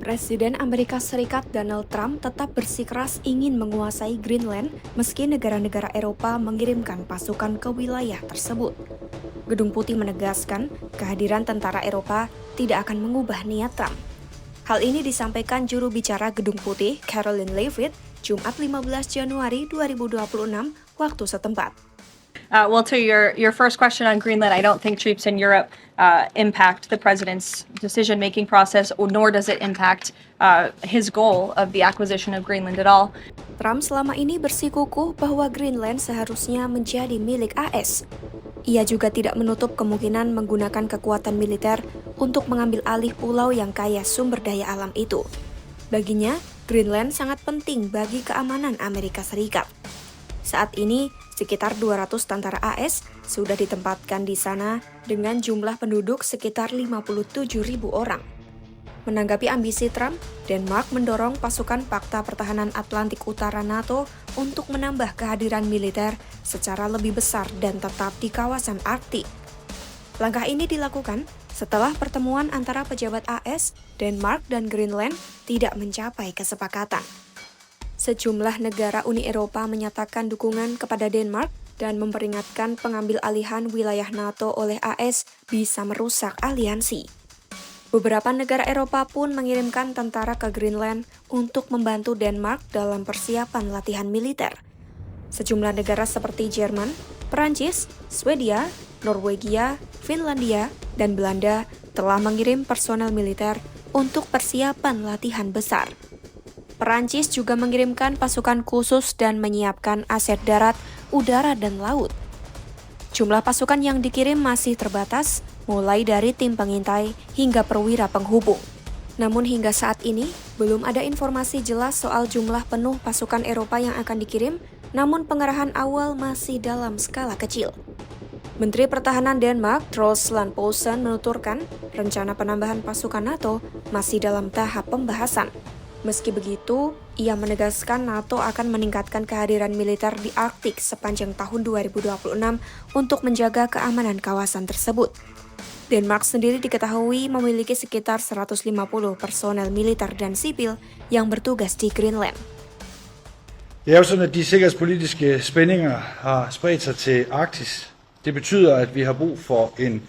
Presiden Amerika Serikat Donald Trump tetap bersikeras ingin menguasai Greenland meski negara-negara Eropa mengirimkan pasukan ke wilayah tersebut. Gedung Putih menegaskan kehadiran tentara Eropa tidak akan mengubah niat Trump. Hal ini disampaikan juru bicara Gedung Putih, Caroline Leavitt, Jumat 15 Januari 2026 waktu setempat. To your first question on Greenland, I don't think troops in Europe impact the president's decision-making process, nor does it impact his goal of the acquisition of Greenland at all. Trump selama ini bersikukuh bahwa Greenland seharusnya menjadi milik AS. Ia juga tidak menutup kemungkinan menggunakan kekuatan militer untuk mengambil alih pulau yang kaya sumber daya alam itu. Baginya, Greenland sangat penting bagi keamanan Amerika Serikat. Saat ini, sekitar 200 tentara AS sudah ditempatkan di sana dengan jumlah penduduk sekitar 57.000 orang. Menanggapi ambisi Trump, Denmark mendorong pasukan Pakta Pertahanan Atlantik Utara NATO untuk menambah kehadiran militer secara lebih besar dan tetap di kawasan Arktik. Langkah ini dilakukan setelah pertemuan antara pejabat AS, Denmark, dan Greenland tidak mencapai kesepakatan. Sejumlah negara Uni Eropa menyatakan dukungan kepada Denmark dan memperingatkan pengambil alihan wilayah NATO oleh AS bisa merusak aliansi. Beberapa negara Eropa pun mengirimkan tentara ke Greenland untuk membantu Denmark dalam persiapan latihan militer. Sejumlah negara seperti Jerman, Perancis, Swedia, Norwegia, Finlandia, dan Belanda telah mengirim personel militer untuk persiapan latihan besar. Perancis juga mengirimkan pasukan khusus dan menyiapkan aset darat, udara, dan laut. Jumlah pasukan yang dikirim masih terbatas, mulai dari tim pengintai hingga perwira penghubung. Namun hingga saat ini, belum ada informasi jelas soal jumlah penuh pasukan Eropa yang akan dikirim, namun pengerahan awal masih dalam skala kecil. Menteri Pertahanan Denmark, Troels Lund Poulsen, menuturkan rencana penambahan pasukan NATO masih dalam tahap pembahasan. Meski begitu, ia menegaskan NATO akan meningkatkan kehadiran militer di Arktik sepanjang tahun 2026 untuk menjaga keamanan kawasan tersebut. Denmark sendiri diketahui memiliki sekitar 150 personel militer dan sipil yang bertugas di Greenland. Det er jo sådan, at de sikkerhedspolitiske spændinger har spredt sig til Arktis. Det betyder, at vi har brug for en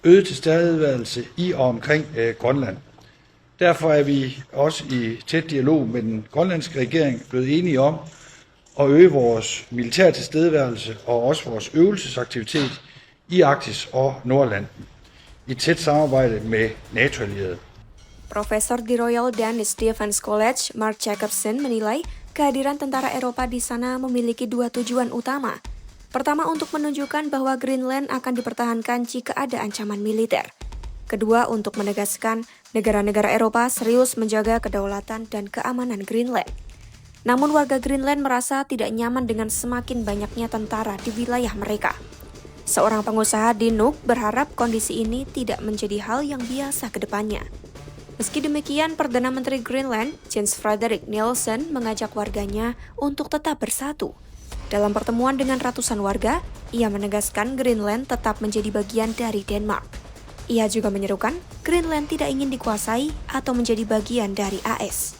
øget tilstedeværelse i og omkring Grønland. Derfor er vi også i tæt dialog med den grønlandske regering blevet enige om at øge vores militære tilstedeværelse og også vores øvelsesaktivitet i Arktis og Nordlanden i tæt samarbejde med NATO-allierede. Profesor di Royal Danish Defence College, Mark Jacobson, menilai kehadiran tentara Eropa di sana memiliki dua tujuan utama. Pertama, untuk menunjukkan bahwa Greenland akan dipertahankan jika ada ancaman militer. Kedua, untuk menegaskan negara-negara Eropa serius menjaga kedaulatan dan keamanan Greenland. Namun warga Greenland merasa tidak nyaman dengan semakin banyaknya tentara di wilayah mereka. Seorang pengusaha di Nuuk berharap kondisi ini tidak menjadi hal yang biasa ke depannya. Meski demikian, Perdana Menteri Greenland, Jens Frederik Nielsen, mengajak warganya untuk tetap bersatu. Dalam pertemuan dengan ratusan warga, ia menegaskan Greenland tetap menjadi bagian dari Denmark. Ia juga menyerukan Greenland tidak ingin dikuasai atau menjadi bagian dari AS.